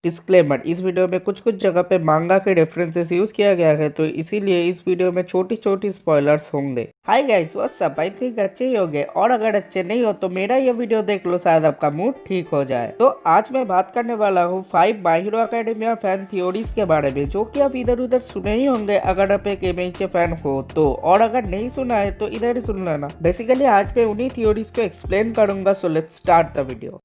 Disclaimer, इस video में कुछ जगह पे मांगा के रेफरेंसेस यूज किया गया है, तो इसीलिए इस वीडियो में छोटी छोटी स्पॉयलर्स होंगे। Hi guys, what's up? I think अच्छे ही होंगे, और अगर अच्छे नहीं हो तो मेरा ये वीडियो देख लो, शायद आपका मूड ठीक हो जाए। तो आज मैं बात करने वाला हूँ 5 my Hero academia fan theories के बारे में, जो कि आप इधर उधर सुने ही होंगे अगर आप एक एमएच फैन हो तो, और अगर नहीं सुना है तो इधर ही सुन लेना। बेसिकली आज मैं उन्हीं थ्योरीज को एक्सप्लेन करूंगा, so let's start the video.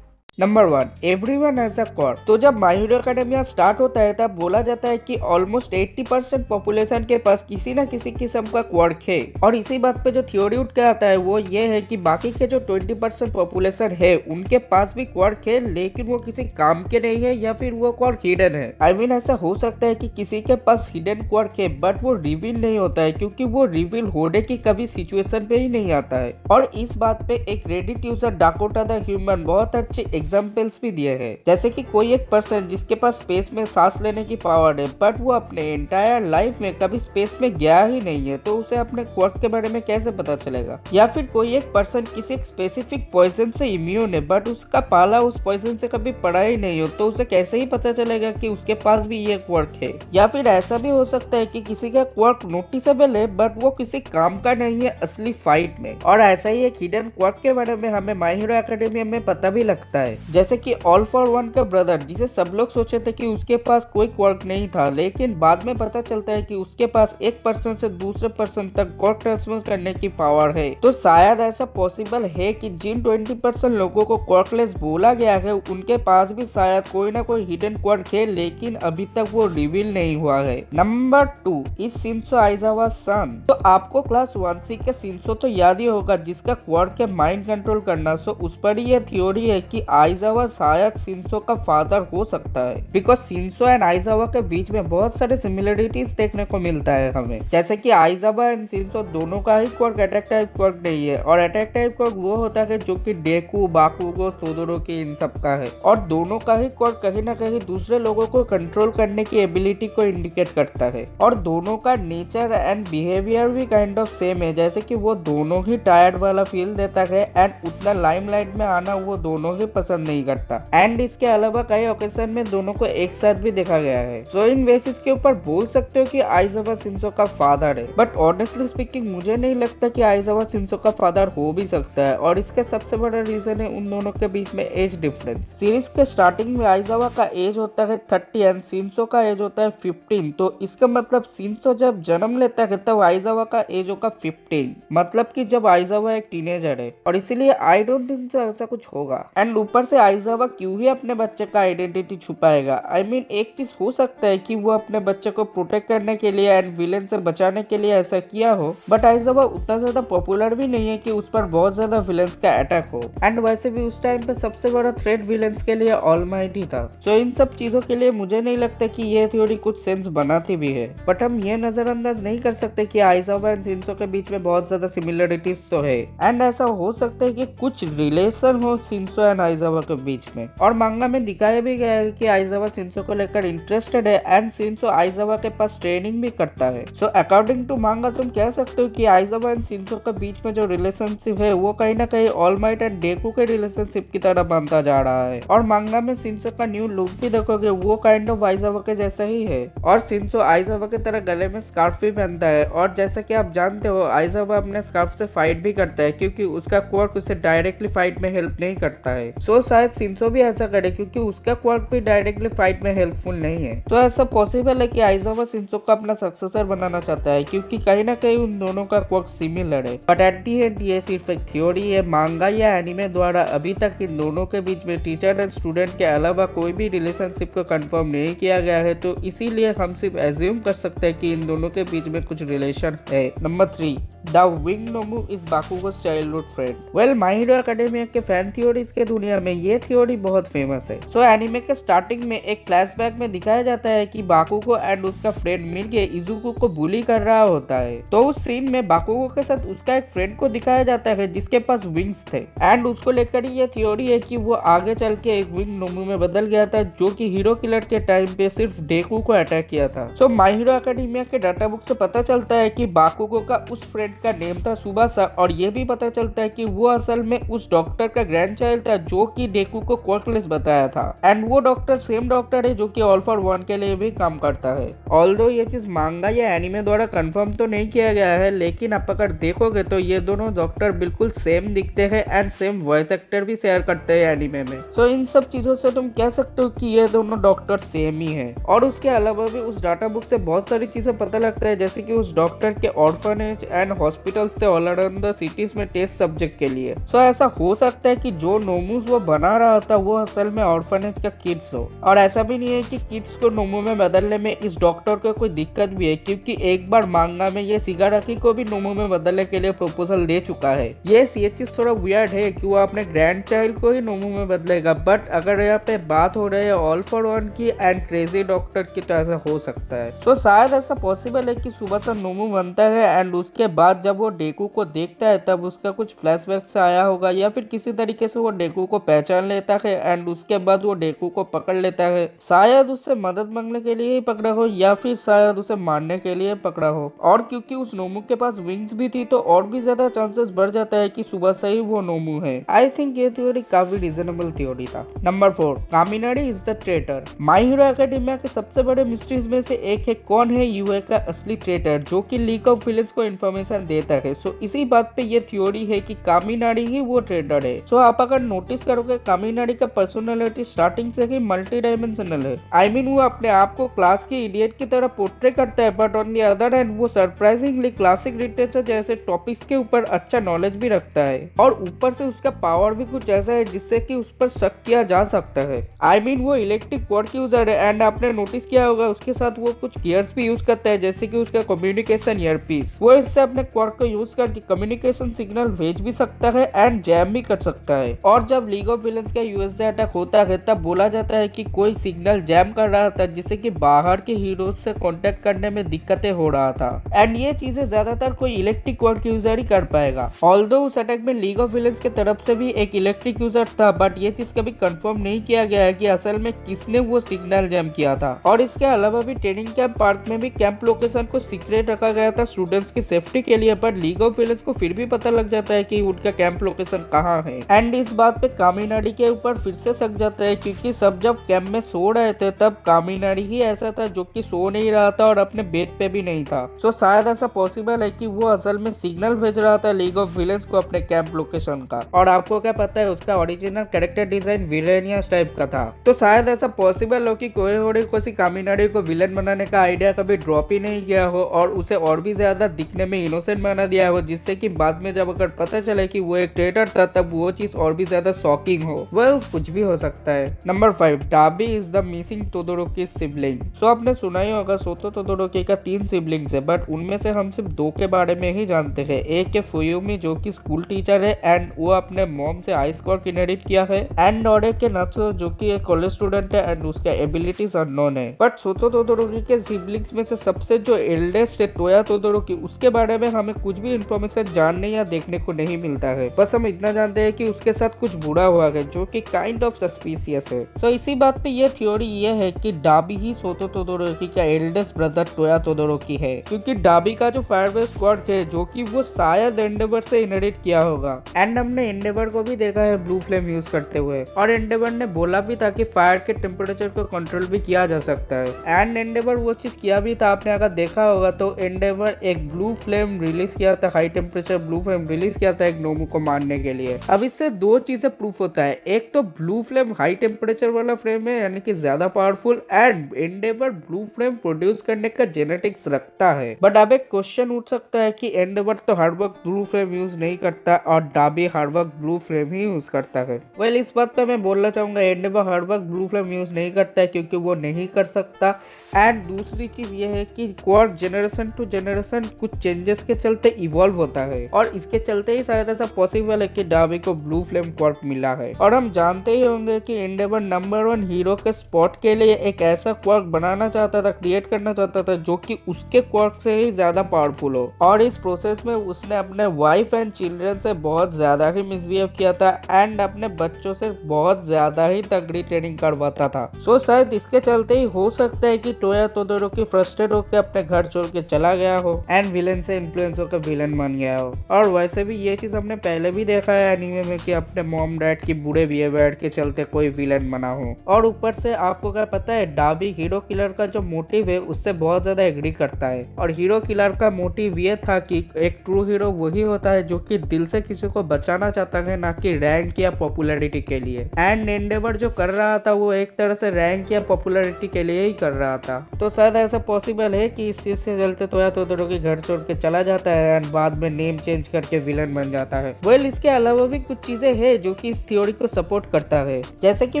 Number 1, everyone has a quark. तो जब माय हीरो एकेडमिया स्टार्ट होता है तब बोला जाता है कि ऑलमोस्ट 80% पॉपुलेशन के पास किसी न किसी किस्म का क्वार्क है, और इसी बात पे जो थ्योरी उठ के आता है वो ये है कि बाकी के जो 20% पॉपुलेशन है उनके पास भी क्वार्क है, लेकिन वो किसी काम के नहीं है, या फिर वो क्वार्क हिडन है। आई मीन ऐसा हो सकता है कि किसी के पास हिडन क्वार्क है बट वो रिवील नहीं होता है, क्योंकि वो रिवील होने की कभी सिचुएशन पे ही नहीं आता है। और इस बात पे एक Reddit user Dakota the human बहुत अच्छे एग्जाम्पल्स भी दिए हैं, जैसे कि कोई एक पर्सन जिसके पास स्पेस में सांस लेने की पावर है बट वो अपने एंटायर लाइफ में कभी स्पेस में गया ही नहीं है, तो उसे अपने क्वार्क के बारे में कैसे पता चलेगा। या फिर कोई एक पर्सन किसी स्पेसिफिक पॉइजन से इम्यून है बट उसका पाला उस पॉइजन से कभी पड़ा ही नहीं हो, तो उसे कैसे ही पता चलेगा कि उसके पास भी ये क्वार्क है। या फिर ऐसा भी हो सकता है कि किसी का क्वार्क नोटिसेबल है बट वो किसी काम का नहीं है असली फाइट में। और ऐसा ही एक हिडन क्वार्क के बारे में हमें माय हीरो एकेडमिया में पता भी लगता है, जैसे कि ऑल फॉर वन का ब्रदर, जिसे सब लोग सोचे थे कि उसके पास कोई क्वार्क नहीं था, लेकिन बाद में पता चलता है कि उसके पास एक पर्सन से दूसरे पर्सन तक क्वार्क ट्रांसफर करने की पावर है। तो शायद ऐसा पॉसिबल है कि जिन 20% लोगों को क्वार्कलेस बोला गया है उनके पास भी शायद कोई ना कोई हिडन क्वार्क है, लेकिन अभी तक वो रिवील नहीं हुआ है। नंबर 2 इज शिंजो आइजावा सन। तो आपको क्लास 1C के शिंजो तो याद ही होगा, जिसका क्वार्क है माइंड कंट्रोल करना। सो उस पर ये थ्योरी है कि आइजावा शायद शिंजो का फादर हो सकता है, बिकॉज शिंजो एंड आइजावा के बीच में बहुत सारे सिमिलरिटीज देखने को मिलता है हमें, जैसे कि आइजावा एंड शिंजो दोनों का ही क्वार्क अटैक टाइप क्वार्क नहीं है, और अटैक टाइप क्वार्क वो होता है जो कि डेकू, बाकुगो, तोदोरोकी इन सब का है, और दोनों का ही क्वार्क कहीं ना कहीं दूसरे लोगों को कंट्रोल करने की एबिलिटी को इंडिकेट करता है। और दोनों का नेचर एंड बिहेवियर भी काइंड ऑफ सेम है, जैसे कि वो दोनों ही टायर्ड वाला फील देता है एंड उतना लाइमलाइट में आना वो दोनों ही पसंद नहीं करता। एंड इसके अलावा कई ओकेजन में दोनों को एक साथ भी देखा गया है। सो इन बेसिस के ऊपर बोल सकते हो कि आइजावा शिंजो का फादर है, बट ऑनेस्टली स्पीकिंग मुझे नहीं लगता कि आइजावा शिंजो का फादर हो भी सकता है, और इसका सबसे बड़ा रीजन है उन दोनों के बीच में एज डिफरेंस। सीरीज के स्टार्टिंग में आइजावा का एज होता है 30 एंड शिंजो का एज होता है 15, तो इसका मतलब शिंजो जब जन्म लेता है तब आइजावा का एज होगा 15, मतलब कि जब आइजावा एक टीनेजर है, और इसीलिए आई डोंट थिंक ऐसा कुछ होगा। एंड ऊपर से आइजावा क्यों ही अपने बच्चे का आइडेंटिटी छुपाएगा। आई मीन एक चीज हो सकता है कि वो अपने बच्चे को प्रोटेक्ट करने के लिए एंड विलेन से बचाने के लिए ऐसा किया हो, बट आइजावा उतना ज्यादा पॉपुलर भी नहीं है कि उस पर बहुत ज्यादा विलेंस का अटैक हो, एंड वैसे भी उस टाइम पे सबसे बड़ा थ्रेट विलेंस के लिए ऑलमाइटी था। सो इन सब चीजों के लिए मुझे नहीं लगता कि ये थ्योरी कुछ सेंस बनाती भी है, बट हम ये नजरअंदाज नहीं कर सकते कि आइजावा एंड शिंजो के बीच में बहुत ज्यादा सिमिलरिटीज तो है, एंड ऐसा हो सकता है कि कुछ रिलेशन हो शिंजो एंड आइजावा के बीच में। और मांगा में दिखाया भी गया है कि आइजावा शिंजो को लेकर इंटरेस्टेड है एंड शिंजो आइजावा के पास ट्रेनिंग भी करता है। सो अकॉर्डिंग टू मांगा तुम कह सकते हो कि आइजावा एंड शिंजो के बीच में जो रिलेशनशिप है वो कहीं ना कहीं ऑल माइट एंड डेकू के रिलेशनशिप की तरह बनता जा रहा है। और मांगा में शिंजो का न्यू लुक भी देखोगे वो काइंड ऑफ आइजावा के जैसा ही है, और शिंजो आइजावा की तरह गले में स्कार्फ भी पहनता है, और जैसा कि आप जानते हो आइजावा अपने स्कार्फ से फाइट भी करता है, क्योंकि उसका क्वार्क उसे डायरेक्टली फाइट में हेल्प नहीं करता है। सो शायद शिंजो भी ऐसा करे, क्योंकि उसका क्वार्क भी डायरेक्टली फाइट में हेल्पफुल नहीं है। तो ऐसा पॉसिबल है कि आइजावा शिंजो को अपना सक्सेसर बनाना चाहता है, क्योंकि कहीं ना कहीं उन दोनों का क्वार्क सिमिलर है। बट एट दी एंड ये सिर्फ एक थ्योरी है, मांगा या एनिमे द्वारा अभी तक इन दोनों के बीच में टीचर एंड स्टूडेंट के अलावा कोई भी रिलेशनशिप को कंफर्म नहीं किया गया है, तो इसीलिए हम सिर्फ एज्यूम कर सकते हैं कि इन दोनों के बीच में कुछ रिलेशन है। Number 3 the wing Nomu is Bakugo's childhood friend. Well, My Hero Academia के फैन थ्योरीज के दुनिया में ये थ्योरी बहुत फेमस है। सो एनिमे के स्टार्टिंग में एक फ्लैशबैक में दिखाया जाता है कि बाकुगो एंड उसका फ्रेंड मिलके इजुको को बुली कर रहा होता है। तो उस सीन में बाकुगो के साथ उसका एक फ्रेंड को दिखाया जाता है जिसके पास विंग्स थे एंड उसको लेकर ये थ्योरी है कि वो आगे चल के एक विंग नोमू में बदल गया था जो कि हीरो किलर के टाइम पे सिर्फ डेकू को अटैक किया था। सो माय हीरो एकेडमिया के डाटा बुक से पता चलता है कि बाकुगो का उस फ्रेंड का नेम था सुबासा और ये भी पता चलता है कि वो असल में उस डॉक्टर का ग्रैंड चाइल्ड था जो कि डेकू को क्वार्कलेस बताया था एंड वो डॉक्टर सेम डॉक्टर है जो कि ऑल फॉर वन के लिए भी काम करता है। ऑल्दो ये चीज मांगा या एनिमे द्वारा कंफर्म तो नहीं किया गया है, लेकिन आप अगर देखोगे तो ये दोनों डॉक्टर बिल्कुल सेम दिखते हैं एंड सेम वॉइस एक्टर भी शेयर करते हैं एनिमे में। सो इन सब चीजों से तुम कह सकते हो कि ये दोनों डॉक्टर सेम ही है। और उसके अलावा भी उस डाटा बुक से बहुत सारी चीजें पता लगता है, जैसे कि उस डॉक्टर के ऑर्फनेज एंड हॉस्पिटल्स थे ऑल अराउंड द सिटीज में टेस्ट सब्जेक्ट के लिए। सो ऐसा हो सकता है कि जो नोमूस वो बना रहा था वो असल में ऑर्फनेज का किड्स हो। और ऐसा भी नहीं है कि किड्स को नोमू में बदलने में इस डॉक्टर को कोई दिक्कत भी है, क्योंकि एक बार मांगा में ये सिगाराकी को भी नोमू में बदलने के लिए प्रपोजल दे चुका है। ये चीज थोड़ा वियर्ड है कि वो अपने ग्रैंड चाइल्ड को ही नोमू में बदलेगा, बट अगर यहाँ पे बात हो रही है ऑल फॉर वन की एंड क्रेजी डॉक्टर की तो ऐसा हो सकता है। तो शायद ऐसा पॉसिबल है कि सुबह नोमू बनता है एंड उसके बाद जब वो डेकू को देखता है तब उसका कुछ फ्लैशबैक से आया होगा, या फिर किसी तरीके से वो डेकू को पहचान लेता है एंड उसके बाद वो डेकू को पकड़ लेता है। शायद उससे मदद मांगने के लिए ही पकड़ा हो या फिर शायद उसे मारने के लिए पकड़ा हो। और क्योंकि उस नोमू के पास विंग्स भी थी तो और भी ज्यादा चांसेस बढ़ जाता है कि सुबह से ही वो नोमू है। आई थिंक ये थ्योरी काफी रीजनेबल थ्योरी था। Number 4, Kaminari is the traitor. My Hero Academia के सबसे बड़े मिस्ट्रीज में से एक है कौन है यूए का असली ट्रेटर जो कि लीग ऑफ विलेंस को इन्फॉर्मेशन देता है। सो इसी बात पे ये थ्योरी है कि कामिनारी ही वो ट्रेटर है। सो आप अगर नोटिस करोगे कामिनारी का पर्सनालिटी स्टार्टिंग से ही मल्टी डायमेंशनल है। आई मीन वो अपने आप को क्लास के इडियट की तरह पोर्ट्रे करता है, but on the other hand वो सरप्राइजिंगली क्लासिक लिटरेचर जैसे टॉपिक्स के ऊपर अच्छा नॉलेज भी रखता है और ऊपर से उसका पावर भी कुछ ऐसा है जिससे कि उस पर शक किया जा सकता है। आई मीन वो इलेक्ट्रिक क्वार्क यूजर है एंड आपने नोटिस किया होगा उसके साथ वो कुछ गियर्स भी यूज करता है, जैसे कि उसका कम्युनिकेशन ईयरपीस। वो इससे अपने क्वार्क को यूज करके कम्युनिकेशन सिग्नल भेज भी सकता है एंड जैम भी कर सकता है। और जब लीग ऑफ विलेंस का यूएसए अटैक होता है तब बोला जाता है कि कोई सिग्नल जैम कर रहा था जिससे कि बाहर के हीरोज से कांटेक्ट करने में दिक्कतें हो रहा था एंड ये चीजें ज्यादातर कोई इलेक्ट्रिक क्वार्क यूजर ही कर पाएगा। ऑल्दो उस अटैक में लीग ऑफ विलेंस के तरफ से भी एक इलेक्ट्रिक यूजर था, बट ये चीज कभी कंफर्म नहीं किया गया है कि असल में किसने वो सिग्नल जैम किया था। और इसके अलावा भी ट्रेनिंग कैंप पार्क में भी कैंप लोकेशन को सीक्रेट रखा गया था स्टूडेंट्स की सेफ्टी के लिए, बट लीग ऑफ विलेंस को फिर भी पता लग जाता है कि उनका कैंप लोकेशन कहाँ है एंड इस बात पे कामिनारी के ऊपर फिर से शक जाता है, क्योंकि सब जब कैंप में सो रहे थे तब कामिनारी ही ऐसा था जो कि सो नहीं रहा था और अपने बेड पे भी नहीं था। सो शायद ऐसा पॉसिबल है कि वो असल में सिग्नल भेज रहा था लीग ऑफ विलेंस को अपने कैंप लोकेशन का। और आपको क्या पता है उसका original character design villainous type का था। तो शायद ऐसा पॉसिबल हो कि कोई कामिनारी को विलेन बनाने का आइडिया कभी ड्रॉप ही नहीं किया हो और उसे और भी ज्यादा दिखने में इनोसेंट बना दिया हो, जिससे कि बाद में जब अगर पता चले कि वो एक ट्रेटर था तब वो चीज और भी ज्यादा शॉकिंग हो। वेल, कुछ भी हो सकता है। Number 5, Dabi is the missing Todoroki sibling. So आपने सुना ही होगा सोतो तोदोरोकी का 3 सिबलिंग्स है, बट उनमें से हम सिर्फ 2 के बारे में ही जानते हैं। एक है फुयुमी जो कि स्कूल टीचर है एंड वो अपने मॉम से आइस क्वार्क इनहेरिट किया है, एंड और एक है नात्सु जो कि एक कॉलेज स्टूडेंट है एंड उसका एबिलिटीज अननोन है। बट सोतो तोदोरोकी के सिबलिंग्स में से सबसे जो एल्डेस्ट है टोया तोदोरोकी, उसके बारे में हमें कुछ भी इंफॉर्मेशन जानने या देखने को नहीं मिलता है। बस हम इतना जानते हैं कि उसके साथ कुछ बुरा हुआ है जो कि काइंड ऑफ सस्पिशियस है। तो इसी बात पे ये थ्योरी ये है कि डाबी ही सोतो तोदोरोकी का एल्डेस्ट ब्रदर टोया तोदोरोकी है, क्योंकि डाबी का जो फायरबेस क्वार्क है जो कि वो शायद एंडेवर से इनहेरिट किया होगा। एंड हमने एंडेवर को भी देखा है ब्लू फ्लेम यूज करते हुए, और एंडेवर ने बोला भी था कि फायर के टेम्परेचर को कंट्रोल भी किया जा सकता है एंड एंडेवर वो चीज किया भी था। आपने अगर देखा होगा तो एंडेवर एक ब्लू फ्लेम रिलीज किया था, high temperature blue flame release किया था एक नोमू को मारने के लिए। अब इससे 2 चीजें प्रूफ होता है, एक तो ब्लू फ्लेम हाई टेम्परेचर वाला फ्लेम है यानी कि ज्यादा powerful, and Endeavour blue flame produce करने का जेनेटिक्स रखता है। बट अब एक क्वेश्चन उठ सकता है कि एंडेवर तो हर वक्त ब्लू फ्लेम यूज नहीं करता और डाबी हर वक्त ब्लू फ्लेम ही यूज करता है। वेल, इस बात पे मैं बोलना चाहूंगा एंडेवर हर वक्त ब्लू फ्लेम यूज नहीं करता है क्योंकि वो नहीं कर सकता। एंड दूसरी चीज ये है कि क्वार्क जनरेशन टू जनरेशन कुछ चेंजेस के जिसके चलते इवॉल्व होता है और इसके चलते ही शायद ऐसा पॉसिबल है कि डार्बी को ब्लू फ्लेम क्वार्क मिला है। और हम जानते ही होंगे कि एंडेवर नंबर 1 हीरो के स्पॉट के लिए एक ऐसा क्वार्क बनाना चाहता था, क्रिएट करना चाहता था जो कि उसके क्वार्क से ही ज्यादा पावरफुल हो। और इस प्रोसेस में उसने अपने वाइफ एंड चिल्ड्रन से बहुत ज्यादा ही मिसबिहेव किया था एंड अपने बच्चों से बहुत ज्यादा ही तगड़ी ट्रेनिंग करवाता था। सो शायद इसके चलते ही हो सकता है कि टोया तोदोरोकी फ्रस्ट्रेट होकर अपने घर छोड़ के चला गया हो एंड विलन से इन्फ्लुएंस होकर विलन बन गया हो। और वैसे भी ये चीज हमने पहले भी देखा है एनीमे में कि अपने मॉम डैड की बुरे बिहेवियर के चलते कोई विलन बना हो। और ऊपर से आपको क्या पता है, डार्बी हीरो किलर का जो मोटिव है उससे बहुत ज्यादा एग्री करता है। और हीरो किलर का मोटिव ये था कि एक ट्रू हीरो वही होता है जो कि दिल से किसी को बचाना चाहता है, ना कि रैंक या पॉपुलैरिटी के लिए। एंड एंडेवर जो कर रहा था वो एक तरह से रैंक या पॉपुलैरिटी के लिए ही कर रहा था। तो शायद ऐसा पॉसिबल है कि इस चीज से चलते टोया तोदोरोकी घर छोड़ के चला जाता है एंड बाद में नेम चेंज करके विलन बन जाता है। वेल इसके अलावा भी कुछ चीजें हैं जो कि इस थ्योरी को सपोर्ट करता है। जैसे कि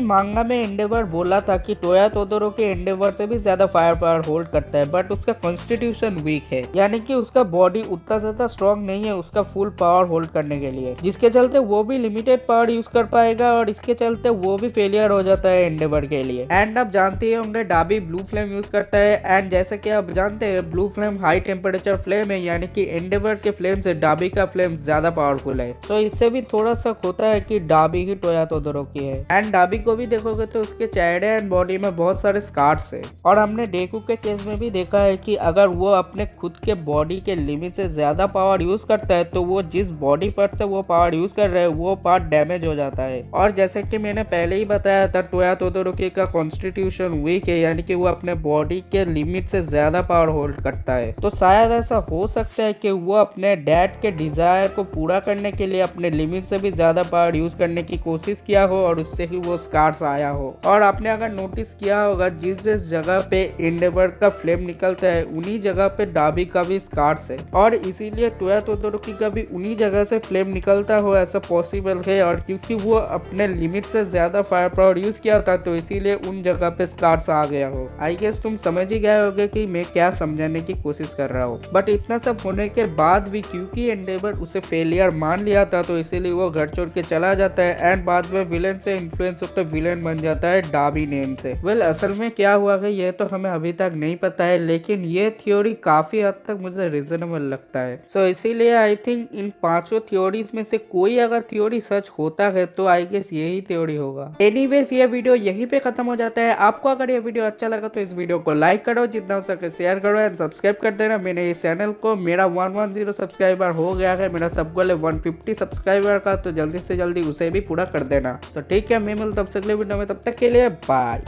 मांगा में एंडेवर बोला था कि टोया तोदोरोकी एंडेवर से भी ज्यादा फायर पावर होल्ड करता है, बट उसका कॉन्स्टिट्यूशन वीक है, यानी कि उसका बॉडी उतना ज्यादा स्ट्रॉन्ग नहीं है उसका फुल पावर होल्ड करने के लिए, जिसके चलते वो भी लिमिटेड पावर यूज कर पाएगा और इसके चलते वो भी फेलियर हो जाता है एंडेवर के लिए। एंड आप जानते ही होंगे डार्बी ब्लू फ्लेम यूज करता है एंड जैसे कि आप जानते हैं blue flame high temperature flame है, यानी कि एंडेवर के फ्लेम से डार्बी का फ्लेम ज्यादा पावरफुल है। तो इससे भी थोड़ा सा होता है कि डार्बी ही टोया तोदोरोकी है। एंड डार्बी को भी देखोगे तो उसके चेहरे एंड बॉडी में बहुत सारे स्कार्स है। और हमने डेकू के केस में भी देखा है कि अगर वो अपने खुद के बॉडी के लिमिट से ज्यादा पावर यूज करता है तो वो जिस बॉडी पार्ट से वो पावर यूज कर रहे हैं वो पार्ट डैमेज हो जाता है। और जैसे कि मैंने पहले ही बताया था टोया तोदोरोकी का कॉन्स्टिट्यूशन वीक है, यानी कि वो अपने बॉडी के लिमिट से ज्यादा पावर होल्ड करता है। तो शायद ऐसा हो सकता है कि वो अपने डैड के डिजायर को पूरा करने के लिए अपने लिमिट से भी ज्यादा पावर यूज करने की कोशिश किया हो और उससे ही वो स्कार्स आया हो। और आपने अगर नोटिस किया होगा जिस जिस जगह पे एंडेवर का फ्लेम निकलता है उन्हीं जगह पे डार्बी का भी स्कार्स है और इसीलिए टोया तोदोरोकी का भी उन्हीं जगह से फ्लेम निकलता हो ऐसा पॉसिबल है। और क्योंकि वो अपने लिमिट से ज्यादा फायर पावर यूज किया था तो इसीलिए उन जगह पे स्कार्स आ गया हो। आई गेस तुम समझ ही गए होगे कि मैं क्या समझाने की कोशिश कर रहा हूँ। बट इतना सब होने के बाद भी क्योंकि एंडेवर उसे फेलियर मान लिया था तो इसीलिए वो घर छोड़ के चला जाता है एंड बाद में विलेन से इन्फ्लुएंस होकर विलेन बन जाता है डार्बी नेम से। वेल असल में क्या हुआ है ये तो हमें अभी तक नहीं पता है, लेकिन ये थ्योरी काफी हद तक मुझे रीजनेबल लगता है। सो इसीलिए आई थिंक इन पांचों थ्योरीज में से कोई अगर थ्योरी सच होता है तो आई गेस यही थ्योरी होगा। एनीवेज ये वीडियो यहीं पे खत्म हो जाता है। आपको अगर ये वीडियो अच्छा लगा तो इस वीडियो को लाइक करो, जितना हो सके शेयर करो एंड सब्सक्राइब कर देना मेरे इस चैनल को। मेरा 110 सब्सक्राइबर हो गया है, मेरा सब गोल है 150 सब्सक्राइबर का, तो जल्दी से जल्दी उसे भी पूरा कर देना। तो ठीक है, मैं मिलता हूं अगले वीडियो में, तब तक के लिए बाय।